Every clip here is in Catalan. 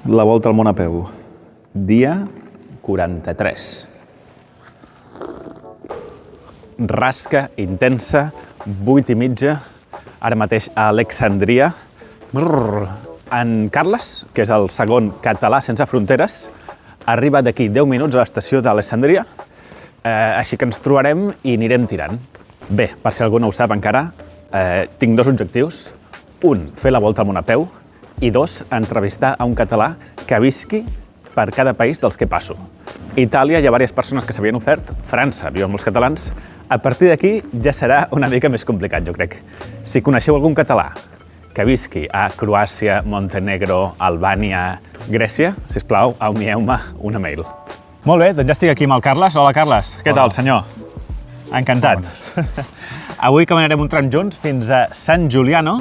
La volta al món a peu. Dia 43. Rasca intensa, 8:30, ara mateix a Alexandria. En Carles, que és el segon català sense fronteres, arriba d'aquí 10 minuts a l'estació d'Alexandria, així que ens trobarem i anirem tirant. Bé, per si algú no ho sap encara, tinc dos objectius. Un, fer la volta al món a peu, i dos, entrevistar a un català que visqui per cada país dels que passo. Itàlia hi ha diverses persones que s'havien ofert, França viuen molts catalans. A partir d'aquí ja serà una mica més complicat, jo crec. Si coneixeu algun català que visqui a Croàcia, Montenegro, Albània, Grècia, sisplau, envieu-me una mail. Molt bé, doncs ja estic aquí amb el Carles. Hola, Carles. Què tal, senyor? Encantat. Avui caminarem un tram junts fins a San Giuliano,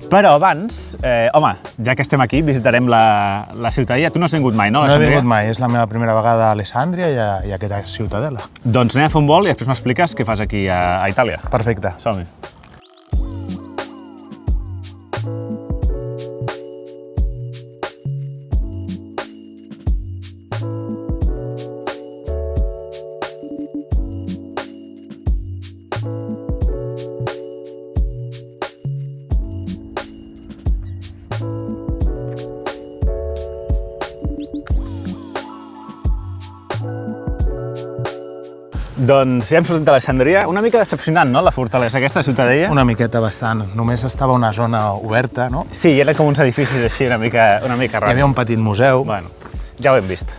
però abans, home, ja que estem aquí, visitarem la ciutadella. Tu no has vingut mai, no? No he vingut mai, és la meva primera vegada a Alessandria i a aquesta ciutadella. Doncs anem a fer un vol i després m'expliques què fas aquí a Itàlia. Perfecte. Som-hi. Doncs ja hem sortit d'Alexandria. Una mica decepcionant, no?, la fortalesa aquesta ciutadella. Una miqueta bastant. Només estava una zona oberta, no? Sí, eren com uns edificis així una mica Hi raros. havia un petit museu. Bueno, ja ho hem vist.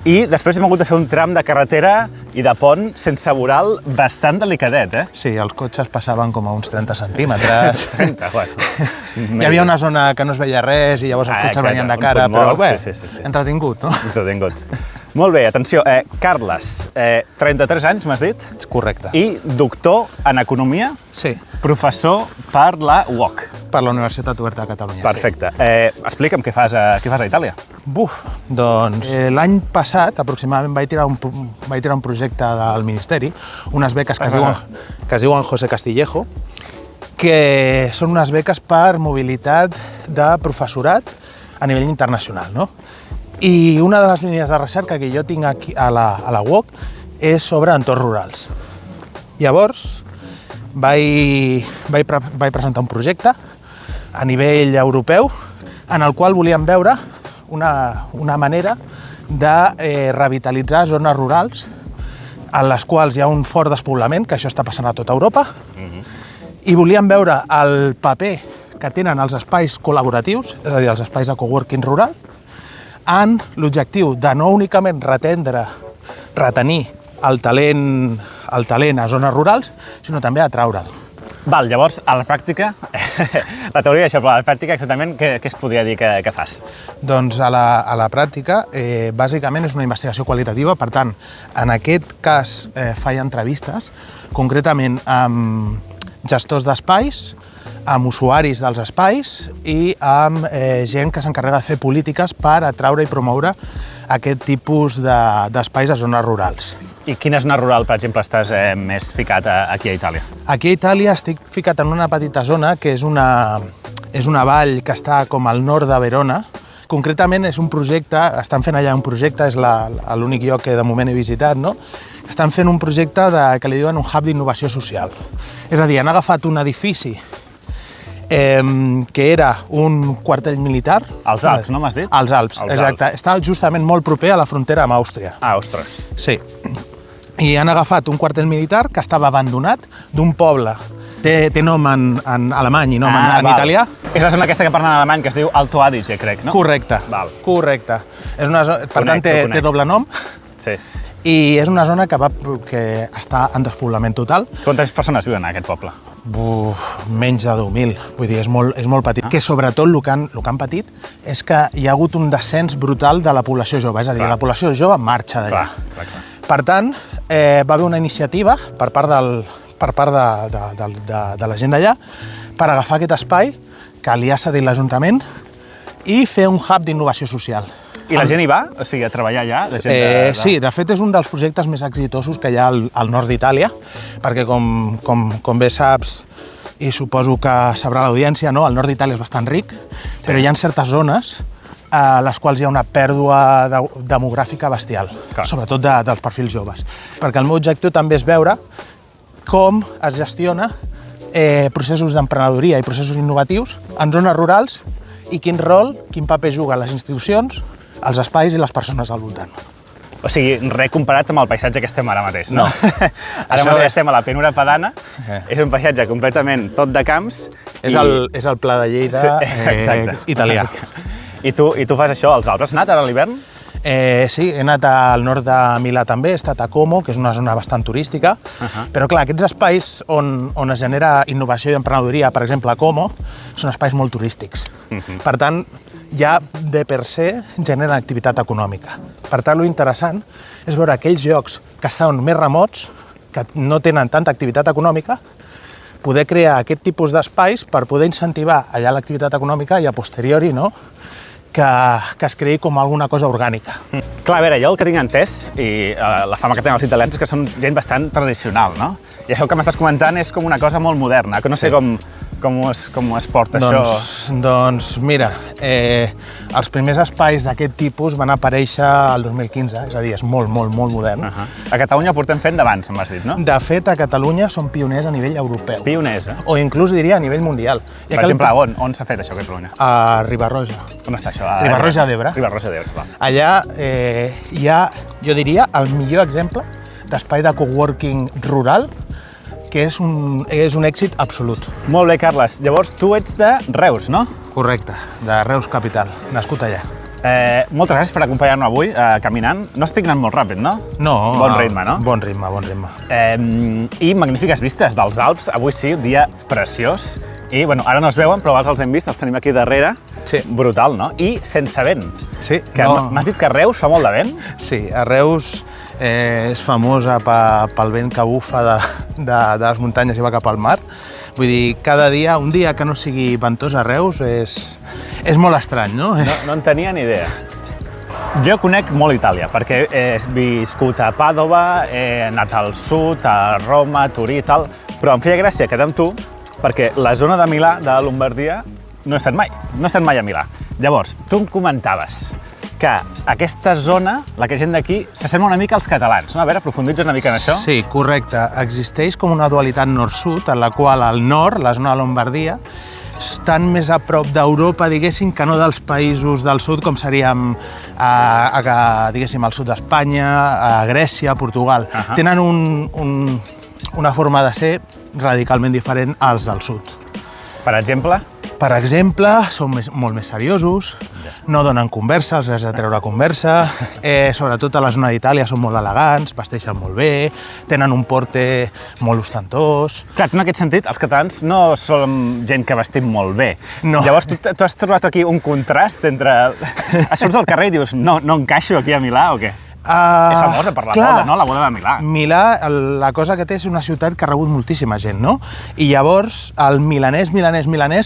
I després hem hagut de fer un tram de carretera i de pont sense voral bastant delicadet, eh? Sí, els cotxes passaven com a uns 30 centímetres. 30, bueno. Hi havia una zona que no es veia res i llavors els cotxes exacte, venien de un cara, punt però mort, bé, sí. entretingut, no? Entretingut. Molt bé, atenció. Carles, 33 anys, m'has dit? Correcte. I doctor en economia, Sí, professor per la UOC. per la Universitat Oberta de Catalunya. Perfecte. Explica'm què fas a Itàlia. Buf, doncs l'any passat aproximadament vaig tirar un projecte del Ministeri, unes beques que es diuen José Castillejo, que són unes beques per mobilitat de professorat a nivell internacional, no? I una de les línies de recerca que jo tinc aquí a la UOC és sobre entorns rurals. Llavors vaig presentar un projecte a nivell europeu en el qual volíem veure una manera de revitalitzar zones rurals en les quals hi ha un fort despoblament, que això està passant a tota Europa, i volíem veure el paper que tenen els espais col·laboratius, és a dir, els espais de coworking rural, en l'objectiu de no únicament retenir el talent a zones rurals, sinó també atraure'l. Val, llavors, a la pràctica, la teoria d'això, però a la pràctica exactament què es podria dir que fas? Doncs a la pràctica, bàsicament és una investigació qualitativa, per tant, en aquest cas faig entrevistes, concretament amb gestors d'espais, amb usuaris dels espais i amb gent que s'encarrega de fer polítiques per atraure i promoure aquest tipus d'espais a zones rurals. I quina zona rural, per exemple, estàs més ficat aquí a Itàlia? Aquí a Itàlia estic ficat en una petita zona que és una vall que està com al nord de Verona. Concretament és un projecte, estan fent allà un projecte, és l'únic lloc que de moment he visitat, no? Estan fent un projecte que li diuen un hub d'innovació social. És a dir, han agafat un edifici que era un quartell militar. Als Alps, no m'has dit? Als Alps, exacte. Està justament molt proper a la frontera amb Àustria. Ah, ostres. Sí. I han agafat un quartell militar que estava abandonat d'un poble. Té nom en alemany i nom en italià. És la zona aquesta que parla en alemany, que es diu Alto Adige, crec, no? Correcte, correcte. Per tant, té doble nom. Sí. I és una zona que està en despoblament total. Quantes persones viuen en aquest poble? Menys de 10.000, vull dir, és molt petit. Que sobretot el que han patit és que hi ha hagut un descens brutal de la població jove, és a dir, la població jove marxa d'allà. Per tant, va haver una iniciativa per part de la gent d'allà per agafar aquest espai que li ha cedit l'Ajuntament i fer un hub d'innovació social. I la gent hi va? O sigui, a treballar allà? Sí, de fet és un dels projectes més exitosos que hi ha al nord d'Itàlia, perquè com bé saps, i suposo que sabrà l'audiència, no? El nord d'Itàlia és bastant ric, però hi ha certes zones a les quals hi ha una pèrdua demogràfica bestial, Clar. sobretot dels perfils joves. Perquè el meu objectiu també és veure com es gestiona processos d'emprenedoria i processos innovatius en zones rurals i quin rol, quin paper juguen les institucions, els espais i les persones al voltant. O sigui, res comparat amb el paisatge que estem ara mateix, no? Ara Això mateix és- estem a la Penura Padana, és un paisatge completament tot de camps. És el Pla de Lleida exacte. italià. I tu fas això als Alpes. Has anat ara a l'hivern? Sí, he anat al nord de Milà també, he estat a Como, que és una zona bastant turística, però clar, aquests espais on es genera innovació i emprenedoria, per exemple a Como, són espais molt turístics. Per tant, ja de per se generen activitat econòmica. Per tant, lo interessant és veure aquells llocs que són més remots, que no tenen tanta activitat econòmica, poder crear aquest tipus d'espais per poder incentivar allà l'activitat econòmica i a posteriori, no?, que es creï com alguna cosa orgànica. Clar, a veure, jo el que tinc entès, i la fama que tenen els italians és que són gent bastant tradicional, no? I això que m'estàs comentant és com una cosa molt moderna, que no sé com es porta això. Doncs mira, els primers espais d'aquest tipus van aparèixer el 2015, és a dir, és molt modern. A Catalunya ho portem fent d'abans, em vas dir, no? De fet, a Catalunya som pioners a nivell europeu. Pioners, eh? O inclús diria a nivell mundial. Per exemple, on s'ha fet això a Catalunya? A Riba-roja. On està això? Riba-roja d'Ebre. Riba-roja d'Ebre, va. Allà hi ha, jo diria, el millor exemple d'espai de coworking rural, que és un èxit absolut. Molt bé, Carles. Llavors, tu ets de Reus, no? Correcte, de Reus capital, nascut allà. Moltes gràcies per acompanyar-nos avui caminant. No estic anant molt ràpid, no? No. Bon ritme, no? Bon ritme. I magnífiques vistes dels Alps. Avui sí, un dia preciós. I, bueno, ara no es veuen, però abans els hem vist, els tenim aquí darrere. Sí. Brutal, no? I sense vent. Sí. Que m'has dit que a Reus fa molt de vent? Sí, a Reus és famosa pel vent que bufa de les muntanyes i va cap al mar. Vull dir, cada dia, un dia que no sigui ventós a Reus és molt estrany, no? No en tenia ni idea. Jo conec molt Itàlia, perquè he viscut a Pàdova, he anat al sud, a Roma, a Turí i tal, però em feia gràcia quedar amb tu, perquè la zona de Milà, de Lombardia, no he estat mai a Milà. Llavors, tu em comentaves que aquesta zona, la que gent d'aquí, s'assembla una mica als catalans, no? A veure, aprofunditza una mica en això. Sí, correcte. Existeix com una dualitat nord-sud, en la qual al nord, la zona de Lombardia, estan més a prop d'Europa, diguéssim, que no dels països del sud, com seríem, diguéssim, al sud d'Espanya, a Grècia, a Portugal. Tenen una forma de ser radicalment diferent als del sud. Per exemple? Per exemple, són molt més seriosos, no donen conversa, els has de treure conversa, sobretot a la zona d'Itàlia són molt elegants, vesteixen molt bé, tenen un porte molt ostentós. Clar, tu en aquest sentit, els catalans no som gent que vestim molt bé. No. Llavors, tu has trobat aquí un contrast entre... Surts al carrer i dius, no encaixo aquí a Milà o què? És famosa per la moda, no? La moda de Milà. Milà, la cosa que té és una ciutat que ha rebut moltíssima gent, no? I llavors el milanès,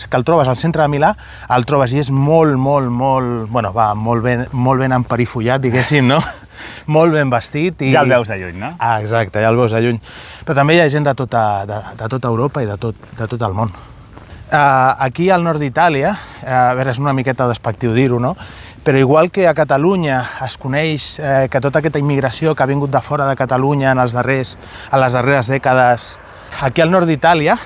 que el trobes al centre de Milà, el trobes i és molt ben emperifollat, diguéssim, no? Molt ben vestit. Ja el veus de lluny, no? Exacte, ja el veus de lluny. Però també hi ha gent de tota Europa i de tot el món. Aquí al nord d'Itàlia, a veure, és una miqueta despectiu dir-ho, no? Però igual que a Catalunya es coneix que tota aquesta immigració que ha vingut de fora de Catalunya en les darreres dècades, aquí al nord d'Itàlia,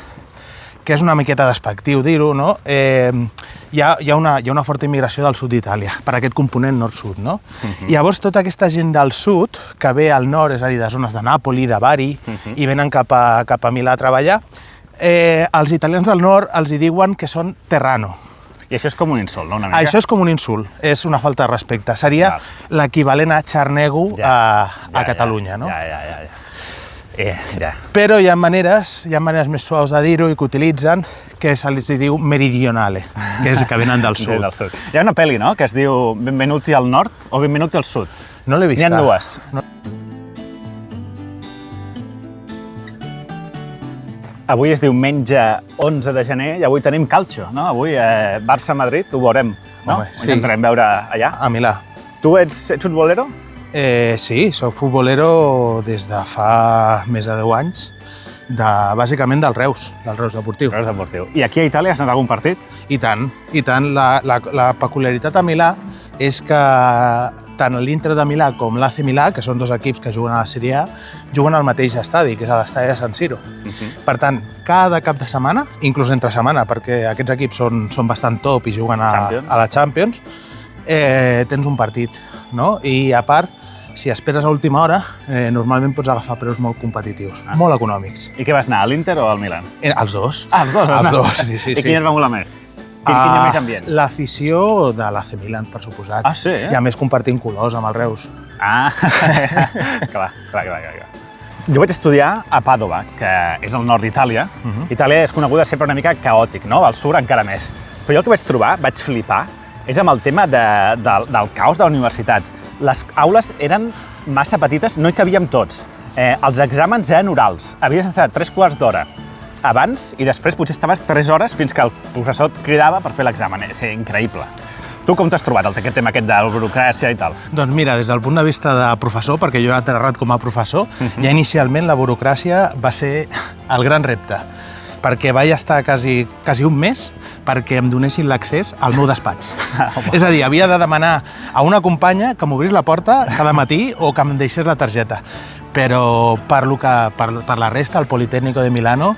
que és una miqueta despectiu dir-ho, no? Hi ha una forta immigració del sud d'Itàlia, per aquest component nord-sud, no? I llavors tota aquesta gent del sud, que ve al nord, és a dir, de zones de Nàpoli, de Bari, i venen cap a Milà a treballar, els italians del nord els hi diuen que són terrano. I això és com un insult, no? Una mica? Això és com un insult, és una falta de respecte. Seria l'equivalent a xarnego a Catalunya, no? Ja. Però hi ha maneres més suaus de dir-ho i que utilitzen, que se'ls diu meridionale, que és que venen del sud. Hi ha una pel·li, no?, que es diu Benvenuti al nord o Benvenuti al sud. No l'he vist. N'hi ha dues. Avui és diumenge 11 de gener i avui tenim calcio, no? Avui Barça-Madrid, ho veurem, no? Home, sí. Ho intentarem veure allà. A Milà. Tu ets futbolero? Sí, soc futbolero des de fa més de 10 anys, bàsicament del Reus Deportiu. Reus Deportiu. I aquí a Itàlia has anat a algun partit? I tant. La peculiaritat a Milà és que tant l'Inter de Milà com l'AC Milà, que són dos equips que juguen a la Sèrie A, juguen al mateix estadi, que és l'estadi de San Siro. Per tant, cada cap de setmana, inclús entre setmana, perquè aquests equips són bastant top i juguen a la Champions, tens un partit, no? I a part, si esperes a última hora, normalment pots agafar preus molt competitius, molt econòmics. I què vas anar, a l'Inter o al Milan? Els dos. Els dos? Els dos, sí. I quin et va molar més? Quin hi ha més ambient? L'afició de l'AC Milan, per suposat. Ah, sí? I a més compartint colors amb el Reus. Ah, clar. Jo vaig estudiar a Pàdova, que és al nord d'Itàlia. Itàlia és coneguda sempre una mica caòtic, no? Al sud encara més. Però jo el que vaig trobar, vaig flipar, és amb el tema del caos de la universitat. Les aules eren massa petites, no hi cabíem tots. Els exàmens eren orals. Havies estat 3 quarts d'hora abans i després potser estaves 3 hores fins que el professor et cridava per fer l'examen. És increïble. Tu com t'has trobat aquest tema de la burocràcia i tal? Doncs mira, des del punt de vista de professor, perquè jo he aterrat com a professor, ja inicialment la burocràcia va ser el gran repte, perquè vaig estar quasi un mes perquè em donessin l'accés al meu despatx. És a dir, havia de demanar a una companya que m'obrís la porta cada matí o que em deixés la targeta. Però per la resta, el Politécnico de Milano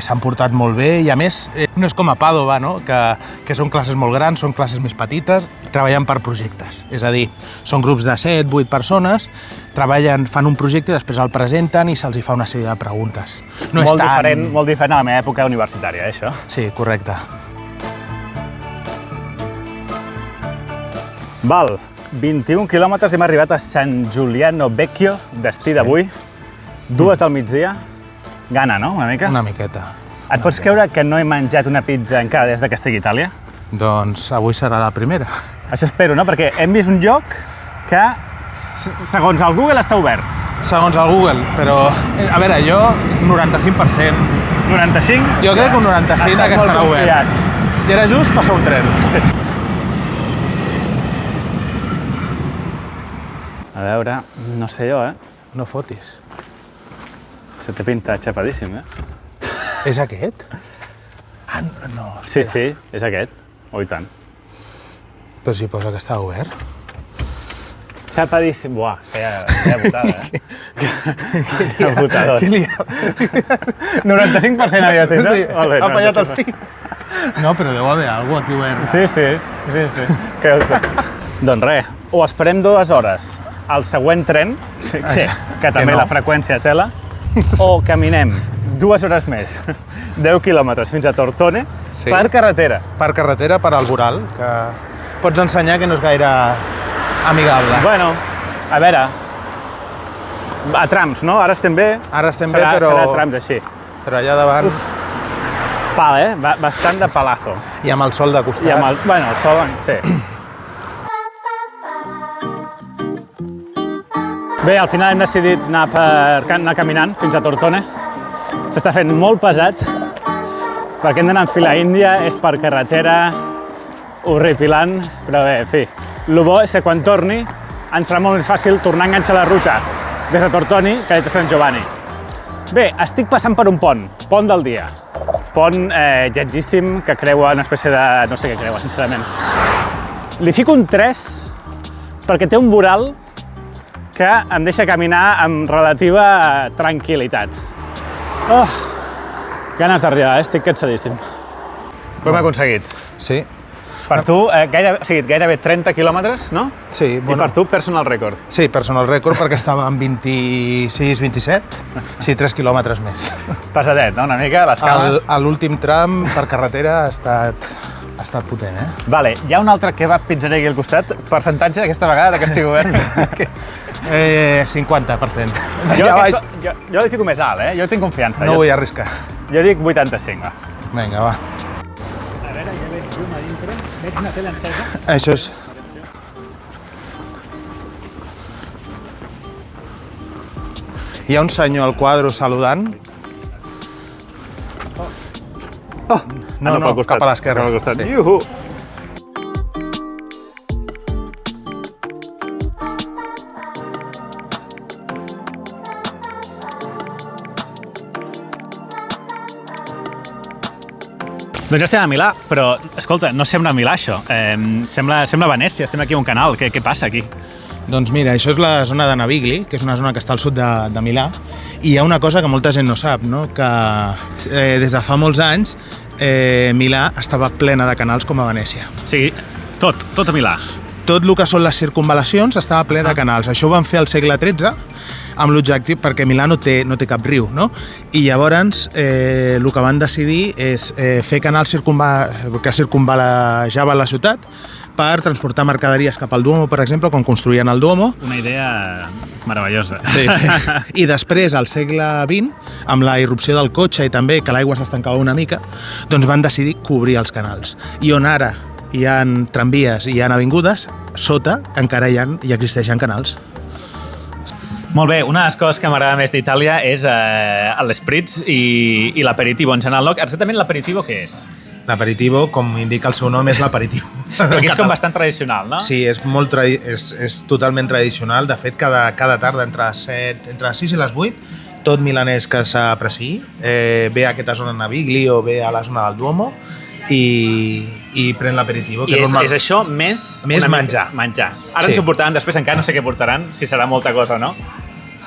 s'han portat molt bé i a més no és com a Pàdova, no? que són classes molt grans, són classes més petites, treballen per projectes. És a dir, són grups de 7, 8 persones, fan un projecte i després el presenten i se'ls fa una sèrie de preguntes. No molt diferent a la meva època universitària, això? Sí, correcte. Val, 21 quilòmetres hem arribat a San Giuliano Vecchio, destí d'avui. 2 del migdia. Gana, no? Una mica? Una miqueta. Et pots creure que no he menjat una pizza encara des que estic a Itàlia? Doncs avui serà la primera. Això espero, no? Perquè hem vist un lloc que, segons el Google, està obert. Segons el Google, però... A veure, jo 95%. 95? Jo crec que un 95% que estarà obert. I era just passar un tren. Sí. A veure, no sé jo, No fotis. Se té pinta xapadíssim, És aquest? Ah, no, espera. Sí, és aquest. Oh, i tant. Però si posa que està obert. Xapadíssim. Buah, feia botada, Que botador. 95% havies dit, no? Sí, ha fallat el sí. No, però deu haver alguna cosa aquí obert. Sí. Creu-te. Doncs res, o esperem 2 hores al següent tren, que també la freqüència tela, o caminem 2 hores més, 10 quilòmetres fins a Tortone, per carretera. Per carretera, per Alboral, que pots ensenyar que no és gaire amigable. Bueno, a veure, a trams, no? Ara estem bé. Ara estem bé, però... Serà trams així. Però allà davant... Pal, bastant de palazo. I amb el sol de costat. I amb el... Bueno, el sol, sí. Bé, al final hem decidit anar caminant fins a Tortone. S'està fent molt pesat, perquè hem d'anar en fila índia, és per carretera, horripilant, però bé, en fi. El bo és que quan torni ens serà molt més fàcil tornar a enganxar la ruta des de Tortoni que des de Sant Giovanni. Bé, estic passant per un pont del dia. Pont lletgíssim que creua una espècie de... no sé què creua, sincerament. Li fico un 3 perquè té un voral que em deixa caminar amb relativa tranquil·litat. Oh, ganes d'arribar, estic cansadíssim. Ho hem aconseguit. Sí. Per tu, gairebé 30 quilòmetres, no? Sí. I per tu, personal record. Sí, personal record, perquè estava en 26-27, sí, 3 quilòmetres més. Passadet, no? Una mica, les cames. L'últim tram per carretera ha estat potent, Vale, hi ha un altre kebab pizzeria aquí al costat. Percentatge aquesta vegada que estigui obert? 50%. Jo li fico més alt, Jo tinc confiança. No vull arriscar. Jo dic 85, va. Vinga, va. A veure, ja veig llum a dintre. Veig una tele encesa. Això és... Hi ha un senyor al quadre saludant. Oh! No, cap a l'esquerra. Iuhu! Doncs ja estem a Milà, però, escolta, no sembla Milà, això. Sembla Venècia, estem aquí a un canal. Què passa aquí? Doncs mira, això és la zona de Navigli, que és una zona que està al sud de Milà, i hi ha una cosa que molta gent no sap, no? Que des de fa molts anys Milà estava plena de canals com a Venècia. O sigui, tot a Milà. Tot el que són les circunvalacions estava ple de canals. Això ho van fer al segle XIII amb l'objectiu, perquè Milà no té cap riu, no? I llavors el que van decidir és fer canals que circunvalajaven la ciutat per transportar mercaderies cap al Duomo, per exemple, quan construïen el Duomo. Una idea meravellosa. Sí. I després, al segle XX, amb la irrupció del cotxe i també que l'aigua s'estancava una mica, doncs van decidir cobrir els canals. I on ara hi ha tramvies i hi ha avingudes, sota encara hi existeixen canals. Molt bé, una de les coses que m'agrada més d'Itàlia és l'espritz i l'aperitivo en general. Exactament l'aperitivo què és? L'aperitivo, com indica el seu nom, és l'aperitiu. Però aquí és com bastant tradicional, no? Sí, és totalment tradicional. De fet, cada tarda entre les 6 i les 8, tot milanès que s'apreciï ve a aquesta zona Navigli o ve a la zona del Duomo i pren l'aperitivo. I és això més menjar. Ara ens ho portaran després, encara no sé què portaran, si serà molta cosa o no.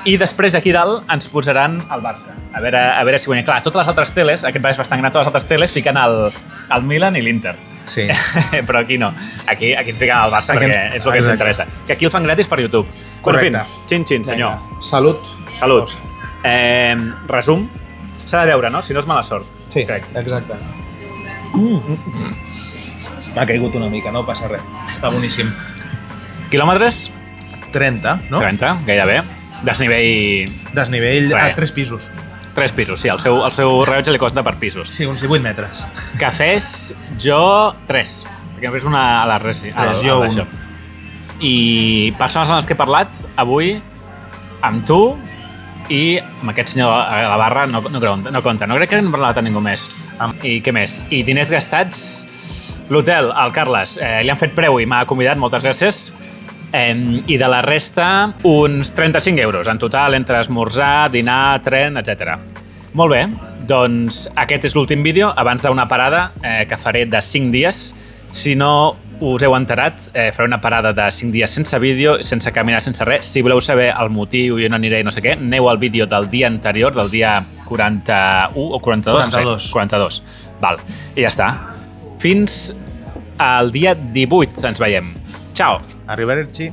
I després aquí dalt ens posaran el Barça. A veure si guanya. Clar, totes les altres teles, aquest país bastant gran, totes les altres teles fiquen el Milan i l'Inter. Sí. Però aquí no. Aquí ens fiquen el Barça perquè és el que ens interessa. Que aquí el fan gratis per YouTube. Correcte. Xin, senyor. Salut. Resum. S'ha de veure, no? Si no és mala sort. Sí, crec. Exacte. M'ha caigut una mica, no passa res. Està boníssim. Quilòmetres? 30, no? 30, gairebé. Desnivell a 3 pisos. 3 pisos, sí. El seu rellotge li costa per pisos. Sí, uns 18 metres. Cafès, jo 3. Perquè és una a la Resi. 3, jo 1. I persones amb les que he parlat avui, amb tu i amb aquest senyor a la barra no compta. No crec que no he parlat amb ningú més. I què més? I diners gastats, l'hotel, el Carles, li han fet preu i m'ha convidat, moltes gràcies. I de la resta, uns 35 euros en total, entre esmorzar, dinar, tren, etc. Molt bé, doncs aquest és l'últim vídeo abans d'una parada que faré de 5 dies. Si no us heu enterat, faré una parada de 5 dies sense vídeo, sense caminar, sense res. Si voleu saber el motiu i on aniré i no sé què, aneu al vídeo del dia anterior, del dia 41 o 42? 42. No sé, 42. Val, i ja està. Fins al dia 18 ens veiem. Ciao! Arrivederci.